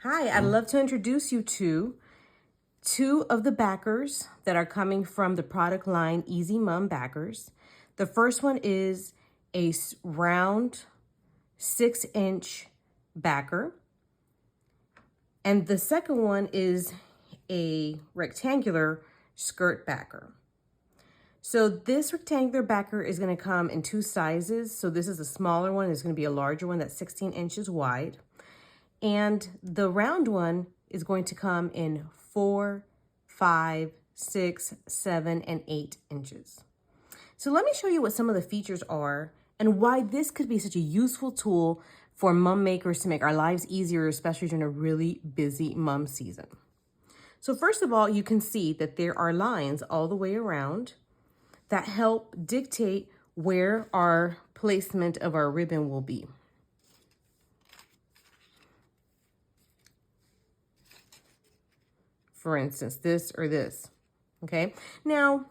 Hi, I'd love to introduce you to two of the backers that are coming from the product line Easy Mum Backers. The first one is a round 6-inch backer, and the second one is a rectangular skirt backer. So this rectangular backer is going to come in two sizes. So this is a smaller one, it's going to be a larger one that's 16 inches wide. And the round one is going to come in 4, 5, 6, 7, and 8 inches. So let me show you what some of the features are and why this could be such a useful tool for mum makers to make our lives easier, especially during a really busy mum season. So first of all, you can see that there are lines all the way around that help dictate where our placement of our ribbon will be. For instance, this or this, okay? Now,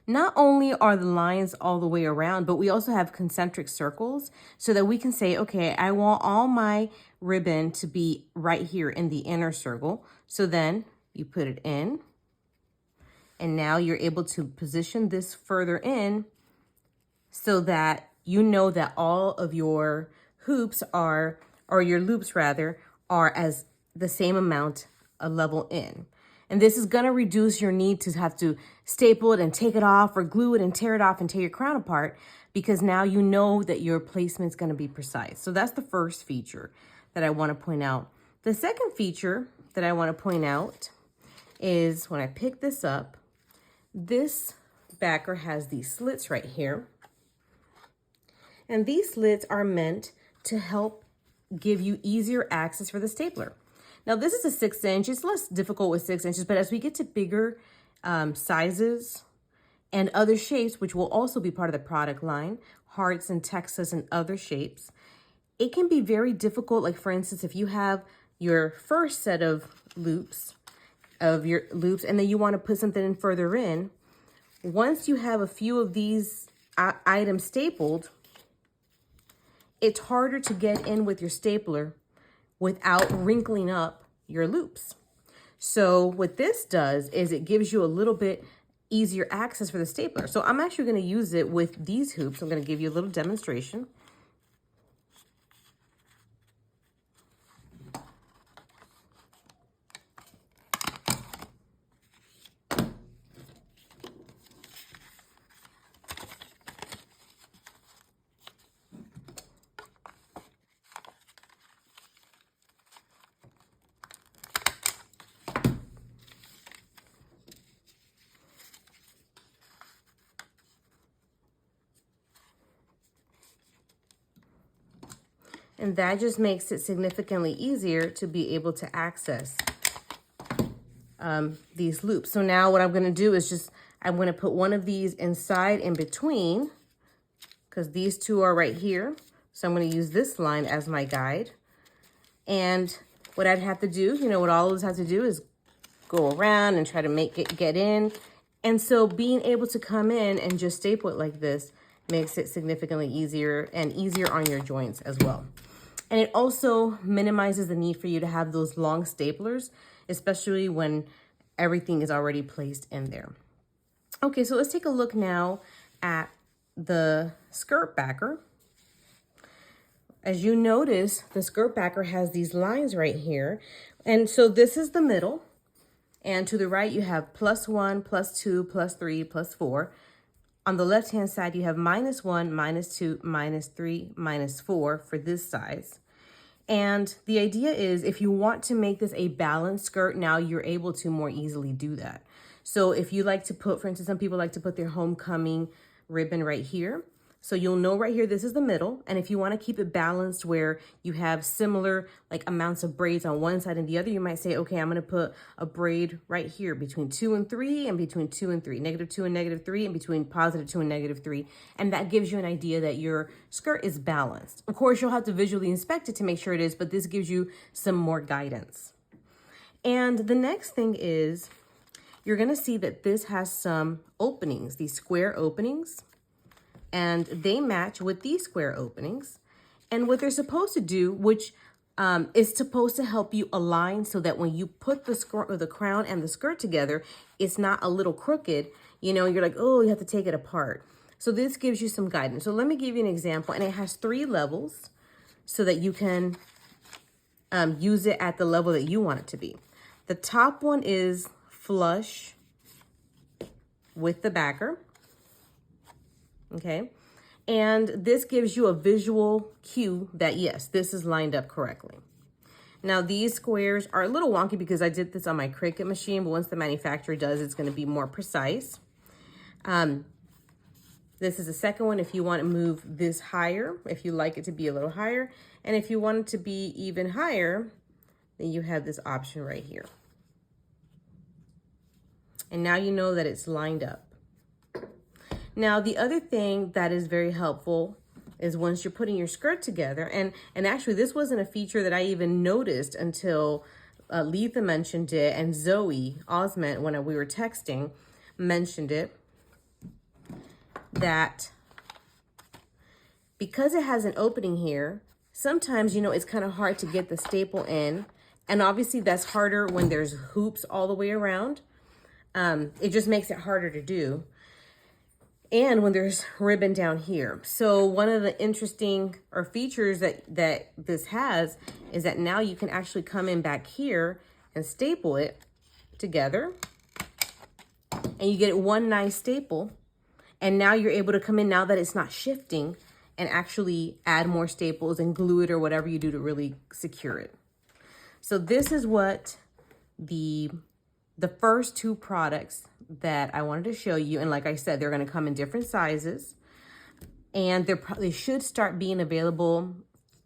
not only are the lines all the way around, but we also have concentric circles so that we can say, okay, I want all my ribbon to be right here in the inner circle. So then you put it in, and now you're able to position this further in so that you know that all of your hoops are, or your loops rather, are as the same amount a level in. And this is going to reduce your need to have to staple it and take it off or glue it and tear it off and tear your crown apart, because now you know that your placement is going to be precise. So that's the first feature that I want to point out. The second feature that I want to point out is when I pick this up, this backer has these slits right here. And these slits are meant to help give you easier access for the stapler. Now this is a 6-inch, it's less difficult with 6 inches, but as we get to bigger sizes and other shapes, which will also be part of the product line, hearts and Texas and other shapes, it can be very difficult. Like for instance, if you have your first set of loops, and then you want to put something in further in, once you have a few of these items stapled, it's harder to get in with your stapler without wrinkling up your loops. So what this does is it gives you a little bit easier access for the stapler. So I'm actually going to use it with these hoops. I'm going to give you a little demonstration. And that just makes it significantly easier to be able to access these loops. So now what I'm going to do is I'm going to put one of these inside in between, because these two are right here. So I'm going to use this line as my guide. And what I'd have to do, what all of us have to do is go around and try to make it get in. And so being able to come in and just staple it like this makes it significantly easier and easier on your joints as well. And it also minimizes the need for you to have those long staplers, especially when everything is already placed in there. Okay, so let's take a look now at the skirt backer. As you notice, the skirt backer has these lines right here. And so this is the middle. And to the right, you have +1, +2, +3, +4. On the left-hand side, you have -1, -2, -3, -4 for this size. And the idea is if you want to make this a balanced skirt, now you're able to more easily do that. So if you like to put, for instance, some people like to put their homecoming ribbon right here. So you'll know right here, this is the middle. And if you want to keep it balanced where you have similar amounts of braids on one side and the other, you might say, okay, I'm going to put a braid right here between 2 and 3 and between 2 and 3, -2 and -3 and between +2 and -3. And that gives you an idea that your skirt is balanced. Of course, you'll have to visually inspect it to make sure it is, but this gives you some more guidance. And the next thing is you're going to see that this has some openings, these square openings. And they match with these square openings. And what they're supposed to do, which It's supposed to help you align so that when you put the skirt or the crown and the skirt together, it's not a little crooked. You know, you're like, oh, you have to take it apart. So this gives you some guidance. So let me give you an example, and it has 3 levels so that you can use it at the level that you want it to be. The top one is flush with the backer. Okay. And this gives you a visual cue that, yes, this is lined up correctly. Now, these squares are a little wonky because I did this on my Cricut machine, but once the manufacturer does, it's going to be more precise. This is the second one if you want to move this higher, if you like it to be a little higher. And if you want it to be even higher, then you have this option right here. And now you know that it's lined up. Now, the other thing that is very helpful is once you're putting your skirt together, and actually this wasn't a feature that I even noticed until Letha mentioned it, and Zoe Osment, when we were texting, mentioned it, that because it has an opening here, sometimes, you know, it's kind of hard to get the staple in, and obviously that's harder when there's hoops all the way around. It just makes it harder to do. And when there's ribbon down here. So one of the interesting features that this has is that now you can actually come in back here and staple it together. And you get one nice staple. And now you're able to come in, now that it's not shifting, and actually add more staples and glue it or whatever you do to really secure it. So this is what the first 2 products that I wanted to show you. And like I said, they're going to come in different sizes, and they should start being available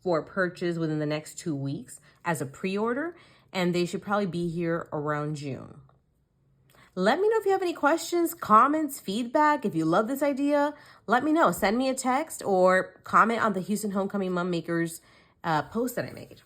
for purchase within the next 2 weeks as a pre-order, and they should probably be here around June. Let me know if you have any questions, comments, feedback. If you love this idea, let me know. Send me a text or comment on the Houston Homecoming Mom Makers post that I made.